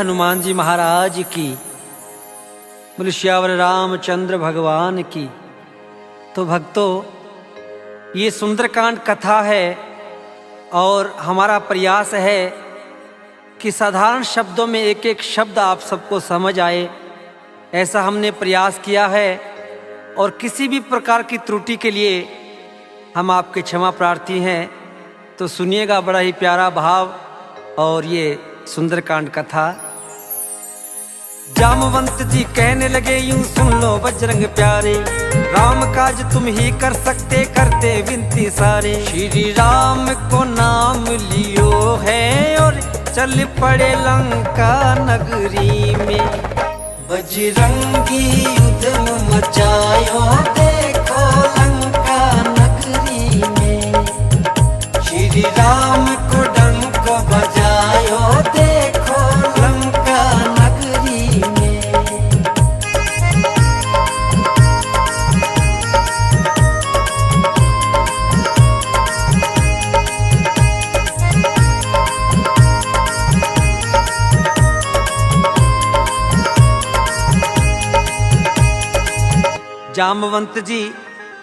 हनुमान जी महाराज की, बोले श्यावर रामचंद्र भगवान की। तो भक्तों, ये सुंदरकांड कथा है और हमारा प्रयास है कि साधारण शब्दों में एक एक शब्द आप सबको समझ आए, ऐसा हमने प्रयास किया है। और किसी भी प्रकार की त्रुटि के लिए हम आपके क्षमा प्रार्थी हैं। तो सुनिएगा बड़ा ही प्यारा भाव और ये सुंदरकांड कथा। जामवंत जी कहने लगे यूं सुन लो बजरंग प्यारे, राम काज तुम ही कर सकते करते विनती सारे। श्री राम को नाम लियो है और चल पड़े लंका नगरी में। बजरंगी युद्ध मचायो देखो लंका नगरी में। श्री राम को डंक बजायो देखो लंका नगरी में। जामवंत जी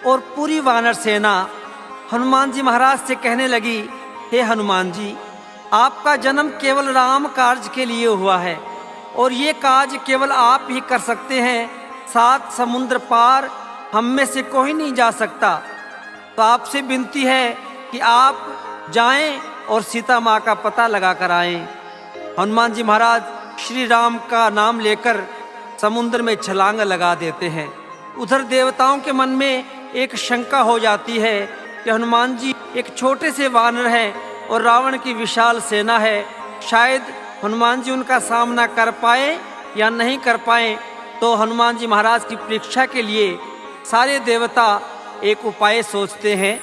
और पूरी वानर सेना हनुमान जी महाराज से कहने लगी, हे हनुमान जी, आपका जन्म केवल राम कार्य के लिए हुआ है और ये काज केवल आप ही कर सकते हैं। 7 समुद्र पार हम में से कोई नहीं जा सकता। तो आपसे विनती है कि आप जाएं और सीता माँ का पता लगा कर आएं। हनुमान जी महाराज श्री राम का नाम लेकर समुद्र में छलांग लगा देते हैं। उधर देवताओं के मन में एक शंका हो जाती है कि हनुमान जी एक छोटे से वानर हैं और रावण की विशाल सेना है, शायद हनुमान जी उनका सामना कर पाए या नहीं कर पाए। तो हनुमान जी महाराज की परीक्षा के लिए सारे देवता एक उपाय सोचते हैं।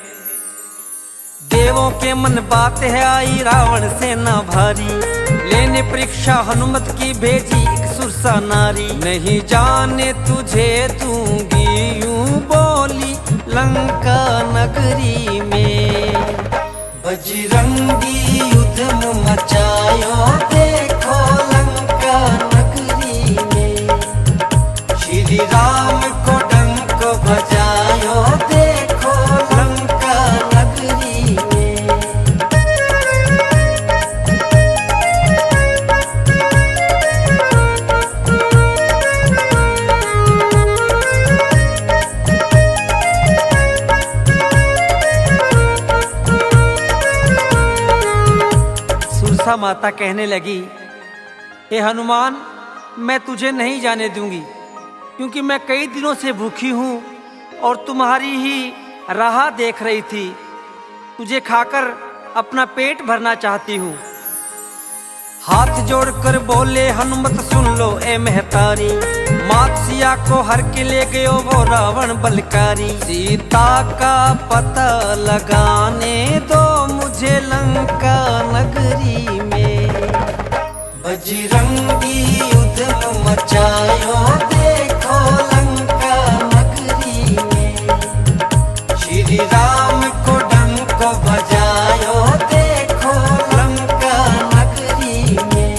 देवों के मन बात है आई रावण सेना भारी, लेने परीक्षा हनुमत की भेजी एक सुरसा नारी। नहीं जाने तुझे दूंगी यूं बोली लंका नगरी में। बजरंगी युद्ध मचायो देखो लंका नगरी में। श्री राम को डंक बजायो देखो लंका नगरी में। सुरसा माता कहने लगी, हे हनुमान, मैं तुझे नहीं जाने दूंगी, क्योंकि मैं कई दिनों से भूखी हूँ और तुम्हारी ही राह देख रही थी। तुझे खाकर अपना पेट भरना चाहती हूँ। हाथ जोड़कर बोले हनुमत सुन लो ए महतारी, मात सिया को हर के ले गयो वो रावण बलकारी। सीता का पता लगाने दो मुझे लंका नगरी में। बजरंगी युद्ध मचायो देखो लंका नगरी में। श्री राम को डंक बजायो देखो लंका नगरी में।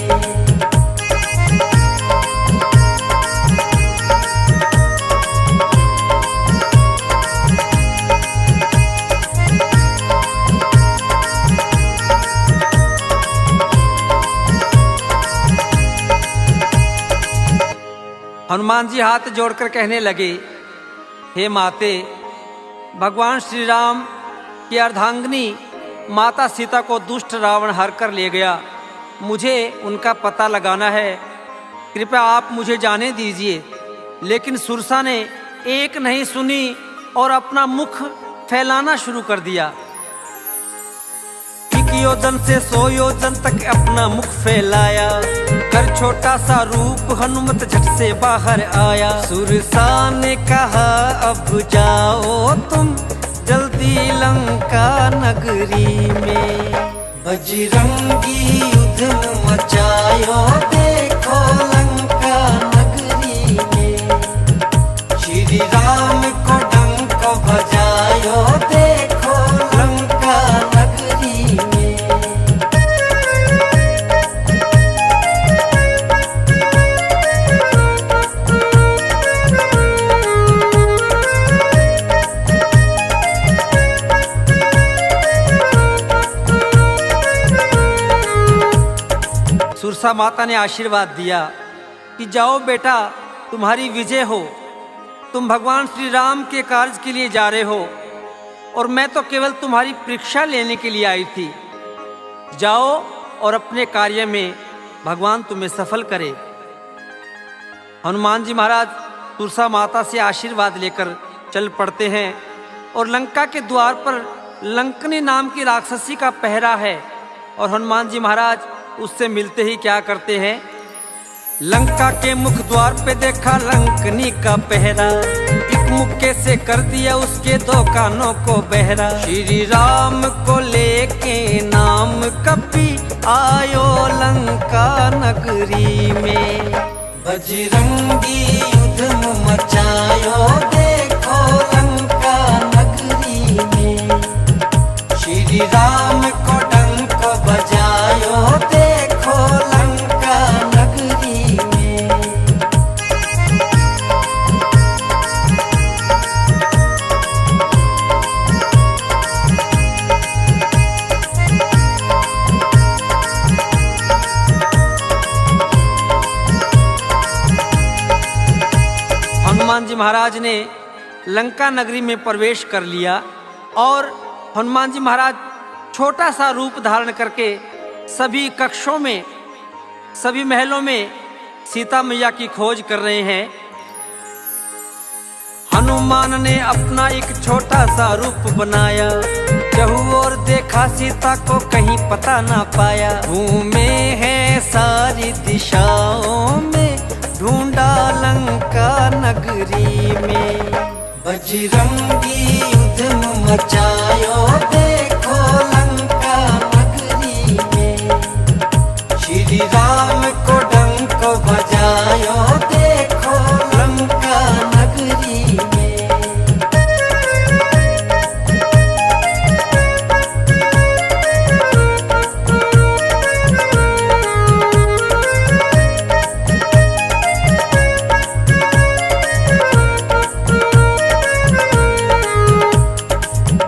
हनुमान जी हाथ जोड़कर कहने लगे, हे माते, भगवान श्री राम की अर्धांगिनी माता सीता को दुष्ट रावण हर कर ले गया। मुझे उनका पता लगाना है, कृपया आप मुझे जाने दीजिए। लेकिन सुरसा ने एक नहीं सुनी और अपना मुख फैलाना शुरू कर दिया। 1 योजन से 100 योजन तक अपना मुख फैलाया, कर छोटा सा रूप हनुमत झट से बाहर आया। सुरसा ने कहा अब जाओ तुम जल्दी लंका नगरी में। बजरंगी युद्ध मचायो देखो लंका नगरी में। श्री राम को डंक बजायो देखो लंका नगरी में। तुलसा माता ने आशीर्वाद दिया कि जाओ बेटा, तुम्हारी विजय हो। तुम भगवान श्री राम के कार्य के लिए जा रहे हो और मैं तो केवल तुम्हारी परीक्षा लेने के लिए आई थी। जाओ और अपने कार्य में भगवान तुम्हें सफल करे। हनुमान जी महाराज तुलसा माता से आशीर्वाद लेकर चल पड़ते हैं और लंका के द्वार पर लंकनी नाम की राक्षसी का पहरा है और हनुमान जी महाराज उससे मिलते ही क्या करते हैं, लंका के मुख द्वार पे देखा लंकनी का पहरा, एक मुक्के से कर दिया उसके दो कानों को बहरा। श्री राम को लेके नाम कपी आयो लंका नगरी में, बजरंगी युद्ध मचायो देखो लंका नगरी में। श्री राम को डंक बजायो देखो लंका नगरी में। हनुमान जी महाराज ने लंका नगरी में प्रवेश कर लिया और हनुमान जी महाराज छोटा सा रूप धारण करके सभी कक्षों में, सभी महलों में सीता मैया की खोज कर रहे हैं। हनुमान ने अपना एक छोटा सा रूप बनाया, चहु और देखा सीता को कहीं पता ना पाया। घूमे हैं सारी दिशाओं में, ढूंढा लंका नगरी में, बजरंगी युद्ध मचायो देखो लंका नगरी में। श्री राम को डंक बजायो देखो लंका नगरी में।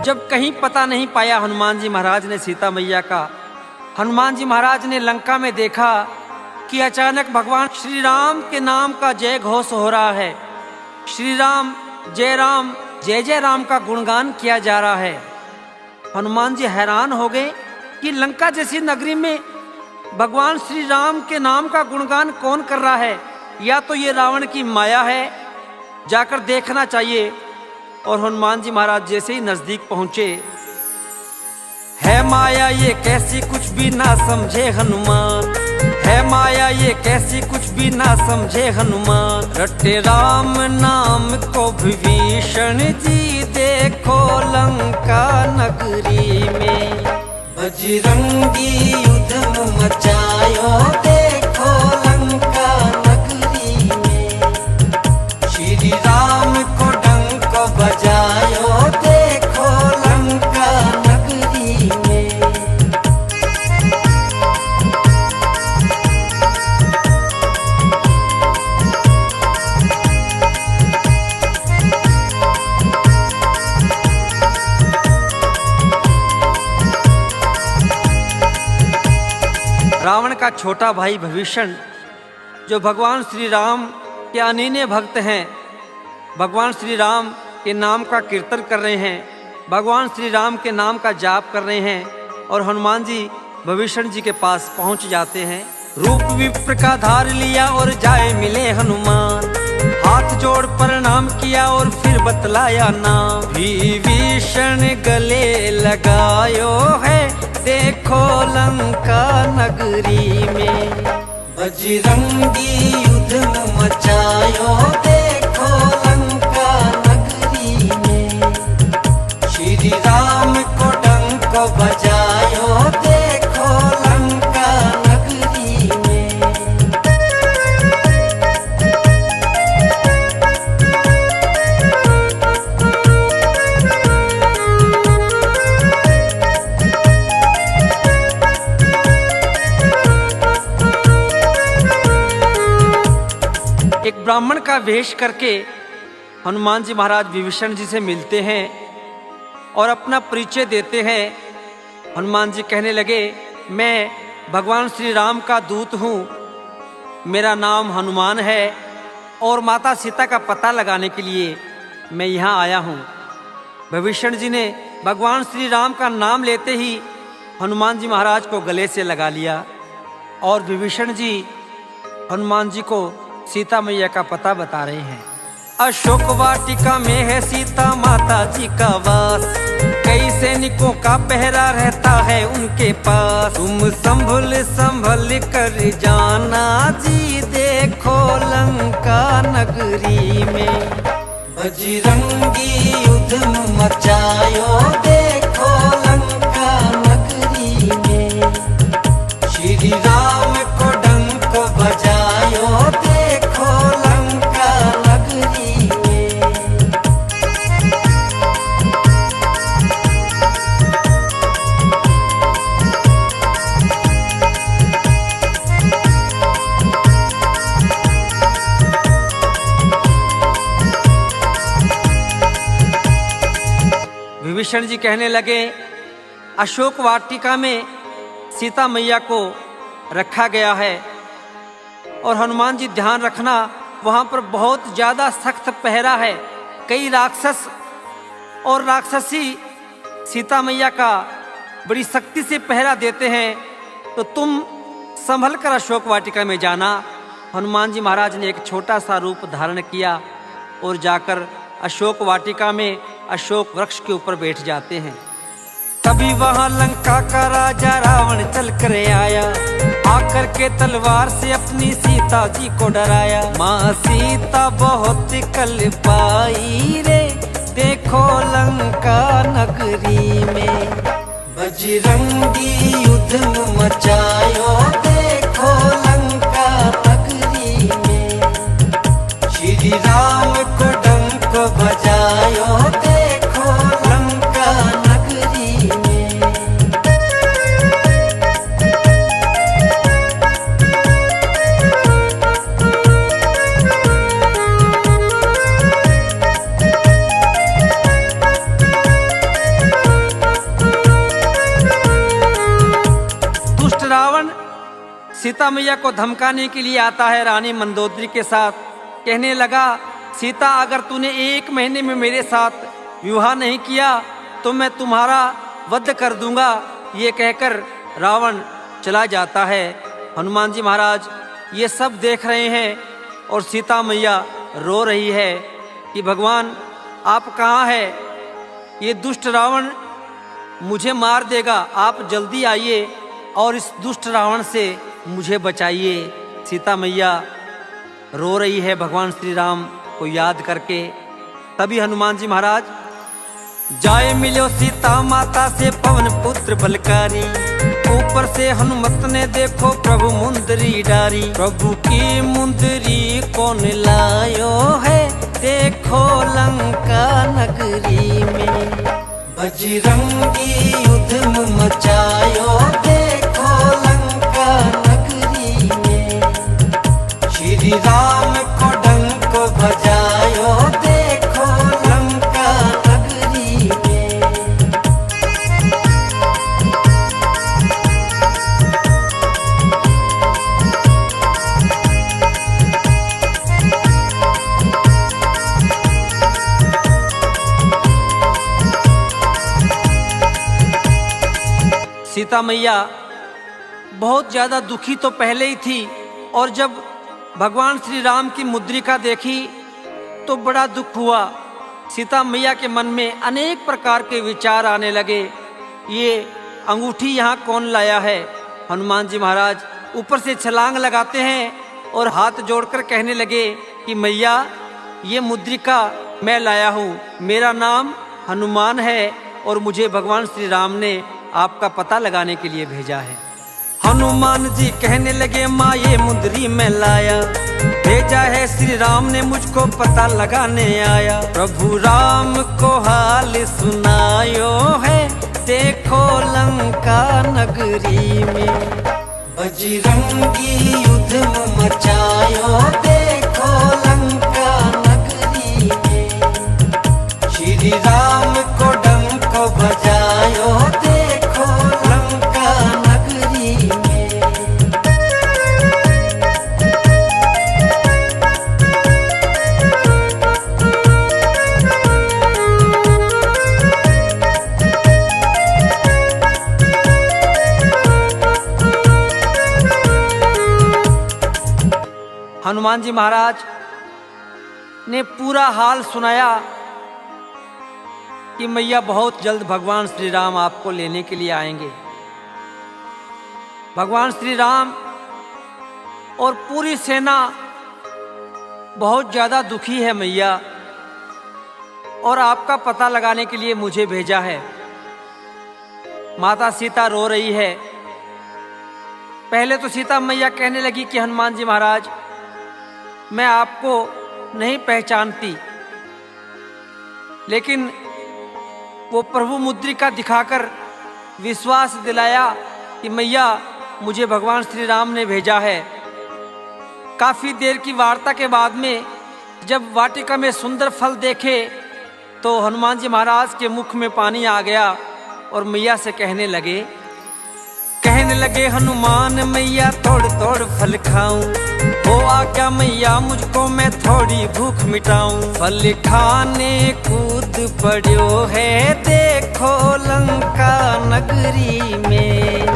जब कहीं पता नहीं पाया हनुमान जी महाराज ने सीता मैया का, हनुमान जी महाराज ने लंका में देखा कि अचानक भगवान श्री राम के नाम का जय घोष हो रहा है। श्री राम, जय जय राम का गुणगान किया जा रहा है। हनुमान जी हैरान हो गए कि लंका जैसी नगरी में भगवान श्री राम के नाम का गुणगान कौन कर रहा है, या तो ये रावण की माया है, जाकर देखना चाहिए। और हनुमान जी महाराज जैसे ही नजदीक पहुंचे, है माया ये कैसी कुछ भी ना समझे हनुमान, है माया ये कैसी कुछ भी ना समझे हनुमान। रटे राम नाम को विभीषण जी देखो लंका नगरी में, बजरंगी युद्ध मचायो देखो लंका नगरी में। श्री राम को डंक बजायो देखो लंका नगरी में। रावण का छोटा भाई विभीषण, जो भगवान श्री राम के अनन्य भक्त हैं, भगवान श्री राम के नाम का कीर्तन कर रहे हैं, भगवान श्री राम के नाम का जाप कर रहे हैं, और हनुमान जी विभीषण जी के पास पहुंच जाते हैं। रूप विप्र का धार लिया और जाए मिले हनुमान, हाथ जोड़ प्रणाम किया और फिर बतलाया नाम। विभीषण गले लगायो है देखो लंका नगरी में, बजरंगी युद्ध मचायो देखो लंका नगरी में। श्री राम को डंक बजायो देखो लंका नगरी में। एक ब्राह्मण का वेश करके हनुमान जी महाराज विभीषण जी से मिलते हैं और अपना परिचय देते हैं। हनुमान जी कहने लगे, मैं भगवान श्री राम का दूत हूँ, मेरा नाम हनुमान है और माता सीता का पता लगाने के लिए मैं यहाँ आया हूँ। विभीषण जी ने भगवान श्री राम का नाम लेते ही हनुमान जी महाराज को गले से लगा लिया और विभीषण जी हनुमान जी को सीता मैया का पता बता रहे हैं। अशोक वाटिका में है सीता माता जी का वास, कई सैनिकों का पहरा रहता है उनके पास। तुम संभल संभल कर जाना जी, देखो लंका नगरी में बजरंगी युद्ध मचायो, देखो लंका नगरी में श्री राम को डंक बजायो, देखो लंका नगरी में। विभीषण जी कहने लगे, अशोक वाटिका में सीता मैया को रखा गया है और हनुमान जी ध्यान रखना, वहाँ पर बहुत ज़्यादा सख्त पहरा है। कई राक्षस और राक्षसी सीता मैया का बड़ी सख्ती से पहरा देते हैं, तो तुम संभल कर अशोक वाटिका में जाना। हनुमान जी महाराज ने एक छोटा सा रूप धारण किया और जाकर अशोक वाटिका में अशोक वृक्ष के ऊपर बैठ जाते हैं। तभी वहां लंका का राजा रावण चल कर आया, आकर के तलवार से अपनी सीता जी को डराया। माँ सीता बहुत कल पाई रे, देखो लंका नगरी में बजरंगी युद्ध मचायो, देखो लंका नगरी में श्री राम को डंक बजायो, देखो लंका नगरी में। दुष्ट रावण सीता मैया को धमकाने के लिए आता है रानी मंदोदरी के साथ। कहने लगा, सीता अगर तूने 1 महीने में मेरे साथ विवाह नहीं किया तो मैं तुम्हारा वध कर दूंगा। ये कहकर रावण चला जाता है। हनुमान जी महाराज ये सब देख रहे हैं और सीता मैया रो रही है कि भगवान आप कहाँ हैं? ये दुष्ट रावण मुझे मार देगा, आप जल्दी आइए और इस दुष्ट रावण से मुझे बचाइए। सीता मैया रो रही है भगवान श्री राम को याद करके। तभी हनुमान जी महाराज जाए मिलो सीता माता से पवन पुत्र बलकारी, ऊपर से हनुमत ने देखो प्रभु मुंदरी डारी। प्रभु की मुंदरी कौन लायो है, देखो लंका नगरी में बजरंगी युद्ध मचायो, देखो लंका नगरी में श्री राम को डंक बजायो, देखो लंका नगरी में। सीता मैया बहुत ज्यादा दुखी तो पहले ही थी और जब भगवान श्री राम की मुद्रिका देखी तो बड़ा दुख हुआ। सीता मैया के मन में अनेक प्रकार के विचार आने लगे। ये अंगूठी यहाँ कौन लाया है? हनुमान जी महाराज ऊपर से छलांग लगाते हैं और हाथ जोड़कर कहने लगे कि मैया ये मुद्रिका मैं लाया हूँ, मेरा नाम हनुमान है और मुझे भगवान श्री राम ने आपका पता लगाने के लिए भेजा है। हनुमान जी कहने लगे माँ ये मुंदरी मैं लाया, भेजा है श्री राम ने मुझको पता लगाने आया। प्रभु राम को हाल सुनायो है, देखो लंका नगरी में बजरंगी युद्ध मचायो, देखो लंका नगरी में श्री राम को डंक बजायो, देखो लंका नगरी में। हनुमान जी महाराज ने पूरा हाल सुनाया कि मैया बहुत जल्द भगवान श्री राम आपको लेने के लिए आएंगे। भगवान श्री राम और पूरी सेना बहुत ज़्यादा दुखी है मैया, और आपका पता लगाने के लिए मुझे भेजा है। माता सीता रो रही है। पहले तो सीता मैया कहने लगी कि हनुमान जी महाराज, मैं आपको नहीं पहचानती, लेकिन वो प्रभु मुद्रिका दिखाकर विश्वास दिलाया कि मैया मुझे भगवान श्री राम ने भेजा है। काफ़ी देर की वार्ता के बाद में जब वाटिका में सुंदर फल देखे तो हनुमान जी महाराज के मुख में पानी आ गया और मैया से कहने लगे हनुमान मैया तोड़ तोड़ फल खाऊं, हो आज्ञा मैया मुझको मैं थोड़ी भूख मिटाऊं। फल खाने कूद पड़ो है देखो लंका नगरी में,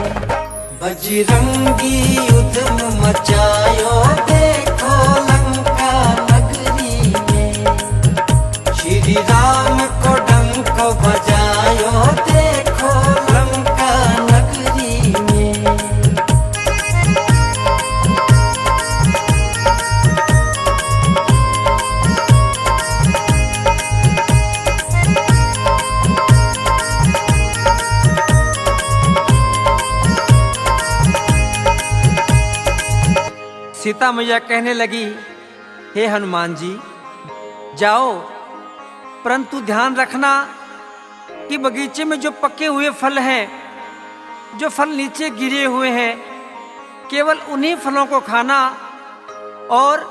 बजरंगी उधम मचायो देखो लंका नगरी में, श्री राम को डंक बजायो देखो लंका नगरी में। सीता मैया कहने लगी, हे हनुमान जी जाओ, परंतु ध्यान रखना कि बगीचे में जो पके हुए फल हैं, जो फल नीचे गिरे हुए हैं, केवल उन्हीं फलों को खाना और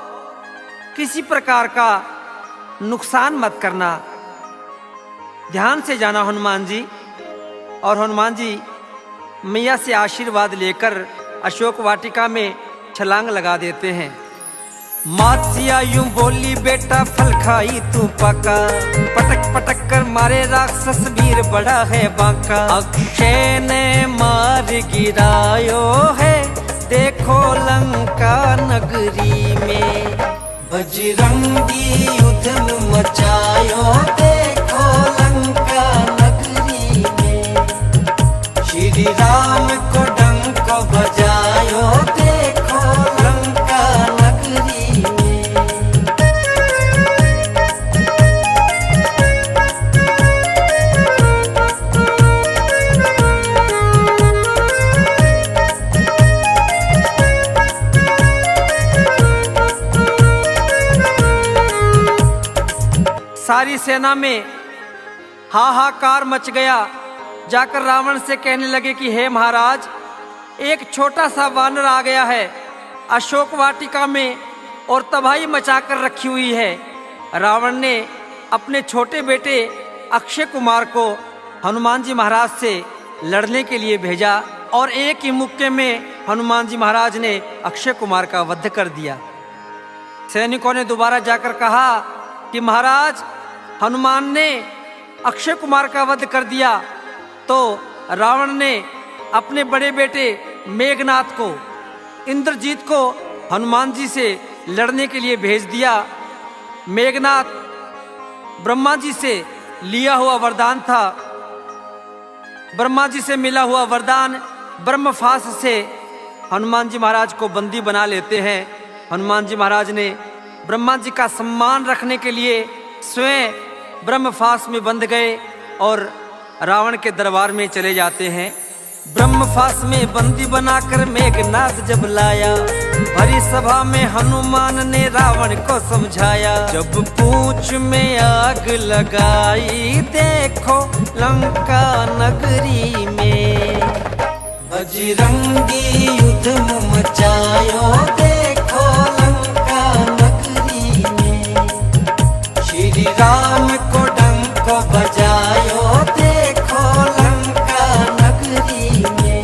किसी प्रकार का नुकसान मत करना। ध्यान से जाना हनुमान जी। और हनुमान जी मैया से आशीर्वाद लेकर अशोक वाटिका में छलांग लगा देते हैं। मासिया यूं बोली, बेटा फल खाई तू पका, पटक पटक कर मारे राक्षस वीर बड़ा है बांका। अक्षय ने मार गिरायो है देखो लंका नगरी में, बजरंगी उधम मचायो देखो लंका नगरी में, श्री राम को डंक बजायो देखो लंका नगरी में। सारी सेना में हाहाकार मच गया। जाकर रावण से कहने लगे कि हे महाराज, एक छोटा सा वानर आ गया है अशोक वाटिका में और तबाही मचाकर रखी हुई है। रावण ने अपने छोटे बेटे अक्षय कुमार को हनुमान जी महाराज से लड़ने के लिए भेजा और एक ही मुक्के में हनुमान जी महाराज ने अक्षय कुमार का वध कर दिया। सैनिकों ने दोबारा जाकर कहा कि महाराज, हनुमान ने अक्षय कुमार का वध कर दिया। तो रावण ने अपने बड़े बेटे मेघनाथ को, इंद्रजीत को हनुमान जी से लड़ने के लिए भेज दिया। मेघनाथ ब्रह्मा जी से लिया हुआ वरदान था। ब्रह्मा जी से मिला हुआ वरदान ब्रह्मफास से हनुमान जी महाराज को बंदी बना लेते हैं। हनुमान जी महाराज ने ब्रह्मा जी का सम्मान रखने के लिए स्वयं ब्रह्मफास में बंध गए और रावण के दरबार में चले जाते हैं। ब्रह्मफास में बंदी बनाकर मेघनाथ जब लाया, भरी सभा में हनुमान ने रावण को समझाया। जब पूंछ में आग लगाई देखो लंका नगरी में, बजरंगी युद्ध मचायो देखो लंका नगरी में, श्री राम को डंक बजायो देखो लंका नगरी में।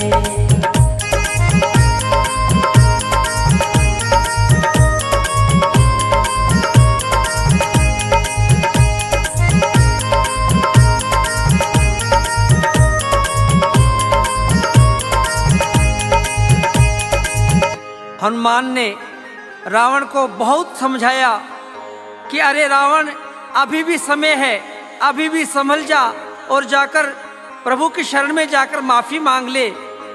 हनुमान ने रावण को बहुत समझाया कि अरे रावण, अभी भी समय है, अभी भी संभल जा और जाकर प्रभु की शरण में जाकर माफी मांग ले।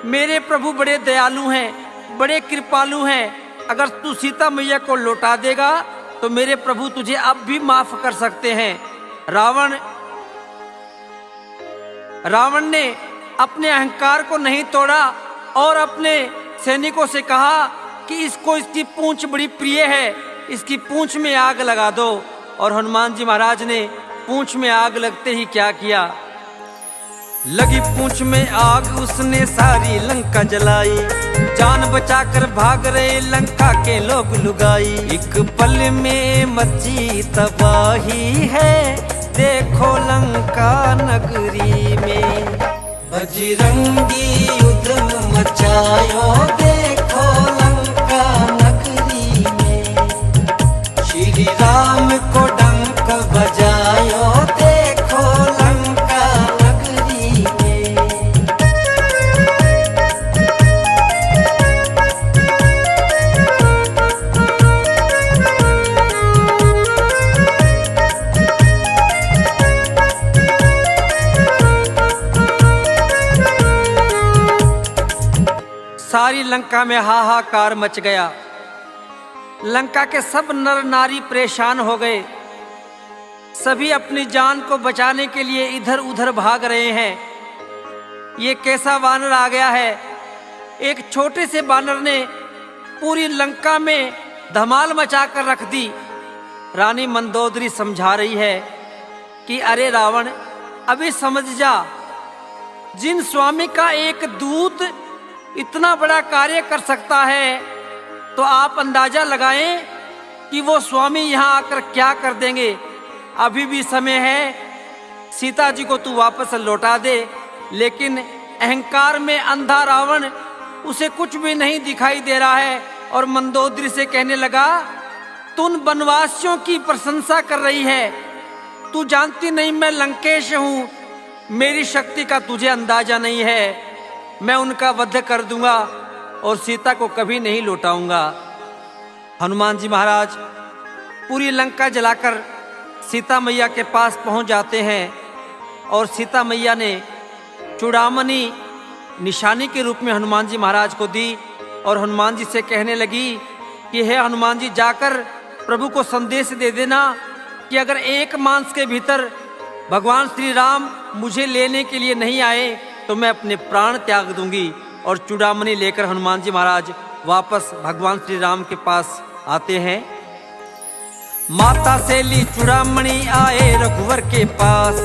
मेरे प्रभु बड़े दयालु हैं, बड़े कृपालु हैं। अगर तू सीता मैया को लौटा देगा तो मेरे प्रभु तुझे अब भी माफ कर सकते हैं। रावण ने अपने अहंकार को नहीं तोड़ा और अपने सैनिकों से कहा कि इसको, इसकी पूंछ बड़ी प्रिय है, इसकी पूंछ में आग लगा दो। और हनुमान जी महाराज ने पूंछ में आग लगते ही क्या किया, लगी पूंछ में आग, उसने सारी लंका जलाई। जान बचाकर भाग रहे लंका के लोग लुगाई। एक पल में मची तबाही है, देखो लंका नगरी में। बजरंगी युद्ध मचायो, देखो लंका नगरी में। श्री राम को डंक बजायो, देखो लंका नगरी में। सारी लंका में हाहाकार मच गया। लंका के सब नर नारी परेशान हो गए। सभी अपनी जान को बचाने के लिए इधर उधर भाग रहे हैं। ये कैसा वानर आ गया है? एक छोटे से वानर ने पूरी लंका में धमाल मचाकर रख दी। रानी मंदोदरी समझा रही है कि अरे रावण, अभी समझ जा, जिन स्वामी का एक दूत इतना बड़ा कार्य कर सकता है तो आप अंदाजा लगाएं कि वो स्वामी यहाँ आकर क्या कर देंगे। अभी भी समय है, सीता जी को तू वापस लौटा दे। लेकिन अहंकार में अंधा रावण, उसे कुछ भी नहीं दिखाई दे रहा है और मंदोदरी से कहने लगा, तुम वनवासियों की प्रशंसा कर रही है, तू जानती नहीं मैं लंकेश हूँ, मेरी शक्ति का तुझे अंदाजा नहीं है। मैं उनका वध कर दूंगा और सीता को कभी नहीं लौटाऊंगा। हनुमान जी महाराज पूरी लंका जलाकर सीता मैया के पास पहुंच जाते हैं और सीता मैया ने चूड़ामणि निशानी के रूप में हनुमान जी महाराज को दी और हनुमान जी से कहने लगी कि हे हनुमान जी, जाकर प्रभु को संदेश दे देना कि अगर एक मास के भीतर भगवान श्री राम मुझे लेने के लिए नहीं आए तो मैं अपने प्राण त्याग दूंगी। और चूड़ामणि लेकर हनुमान जी महाराज वापस भगवान श्री राम के पास आते हैं। माता से ली चूड़ामणि आए रघुवर के पास,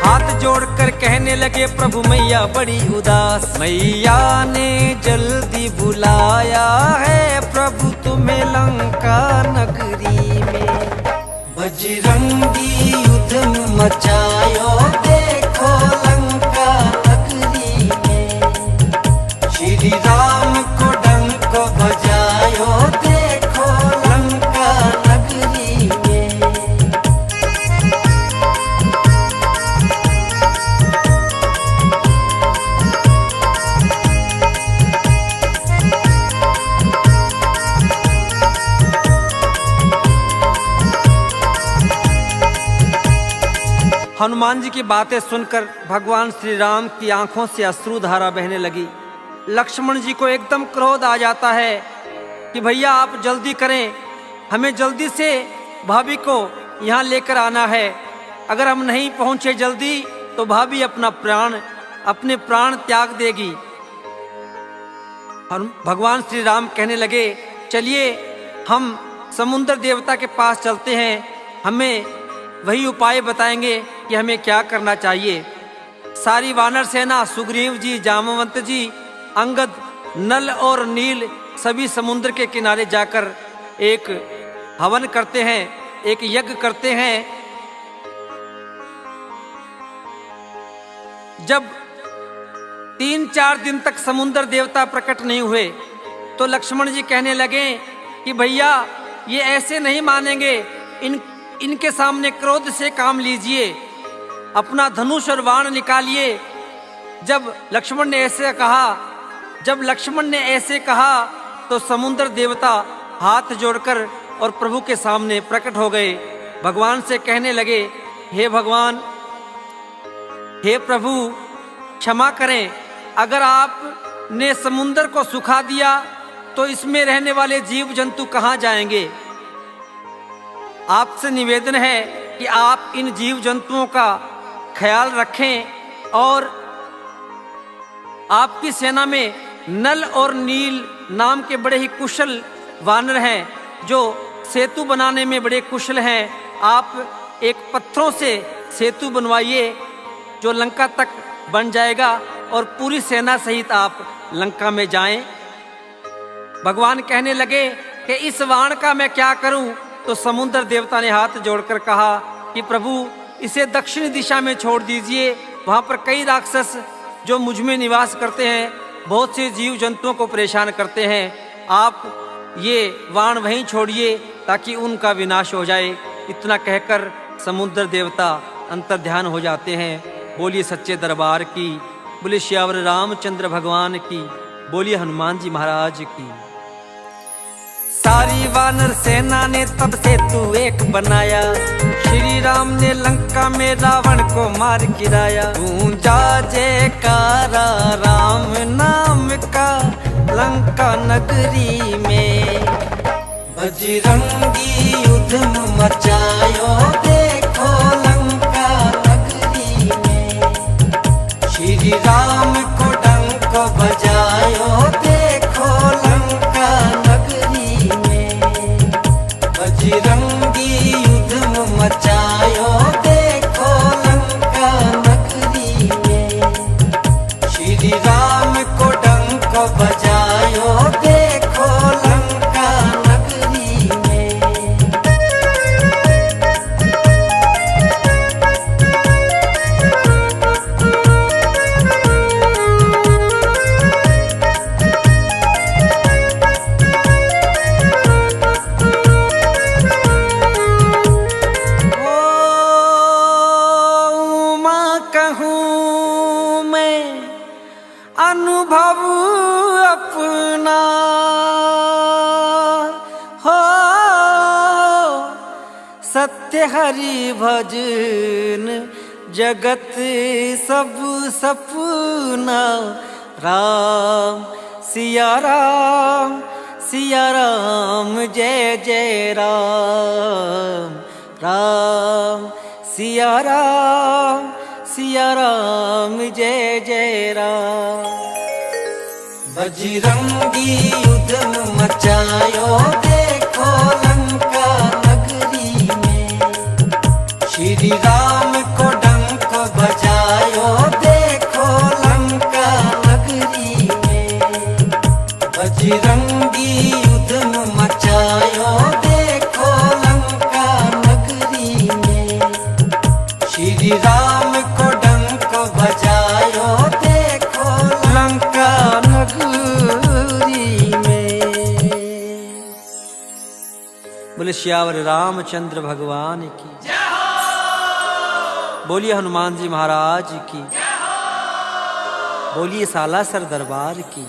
हाथ जोड़कर कहने लगे प्रभु मैया बड़ी उदास। मैया ने जल्दी बुलाया है प्रभु तुम्हें लंका नगरी में। बजरंगी युद्ध मचायो, देखो लंका नगरी में। श्री राम को डंक बजायो, देखो लंका नगरी में। हनुमान जी की बातें सुनकर भगवान श्री राम की आंखों से अश्रुधारा बहने लगी। लक्ष्मण जी को एकदम क्रोध आ जाता है कि भैया आप जल्दी करें, हमें जल्दी से भाभी को यहाँ लेकर आना है। अगर हम नहीं पहुँचे जल्दी तो भाभी अपने प्राण त्याग देगी। भगवान श्री राम कहने लगे, चलिए हम समुद्र देवता के पास चलते हैं, हमें वही उपाय बताएंगे कि हमें क्या करना चाहिए। सारी वानर सेना, सुग्रीव जी, जामवंत जी, अंगद, नल और नील सभी समुद्र के किनारे जाकर एक हवन करते हैं, एक यज्ञ करते हैं। जब 3-4 दिन तक समुद्र देवता प्रकट नहीं हुए तो लक्ष्मण जी कहने लगे कि भैया ये ऐसे नहीं मानेंगे, इनके सामने क्रोध से काम लीजिए, अपना धनुष और बाण निकालिए। जब लक्ष्मण ने ऐसे कहा तो समुद्र देवता हाथ जोड़कर और प्रभु के सामने प्रकट हो गए। भगवान से कहने लगे, हे भगवान, हे प्रभु, क्षमा करें, अगर आपने समुद्र को सुखा दिया तो इसमें रहने वाले जीव जंतु कहाँ जाएंगे? आपसे निवेदन है कि आप इन जीव जंतुओं का ख्याल रखें और आपकी सेना में नल और नील नाम के बड़े ही कुशल वानर हैं जो सेतु बनाने में बड़े कुशल हैं। आप एक पत्थरों से सेतु बनवाइए जो लंका तक बन जाएगा और पूरी सेना सहित आप लंका में जाएं। भगवान कहने लगे कि इस वाण का मैं क्या करूं? तो समुद्र देवता ने हाथ जोड़कर कहा कि प्रभु, इसे दक्षिण दिशा में छोड़ दीजिए। वहां पर कई राक्षस जो मुझ में निवास करते हैं, बहुत से जीव जंतुओं को परेशान करते हैं। आप ये वाण वहीं छोड़िए ताकि उनका विनाश हो जाए। इतना कहकर समुद्र देवता अंतर्ध्यान हो जाते हैं। बोलिए सच्चे दरबार की, बोलिए श्यावर रामचंद्र भगवान की, बोलिए हनुमान जी महाराज की। सारी वानर सेना ने तब सेतु एक बनाया, श्री राम ने लंका में रावण को मार गिराया। गूंजा जयकारा राम नाम का लंका नगरी में, बजरंगी युद्ध मचायो देखो लंका नगरी में। श्री राम को डंक बजायो देखो लंका नगरी में, बजरंगी युद्ध मचायो देखो लंका नगरी में। श्री राम को डंक बजायो देखो लंका नगरी में। कहूँ मैं अनुभव अपना, हो सत्य हरि भजन जगत सब सपना। राम सिया राम, सिया राम जय जय राम। राम सिया राम, सिया राम जय जय राम। बजरंगी युद्ध मचायो देखो लंका नगरी में। श्री राम को डंक बजायो देखो लंका नगरी में। बजरंगी युद्ध मचायो देखो लंका नगरी में। श्री राम को डंक बजायो देखो लंका नगरी में। बोले श्यावर रामचंद्र भगवान की, बोलिए हनुमान जी महाराज की, बोलिए सालासर दरबार की।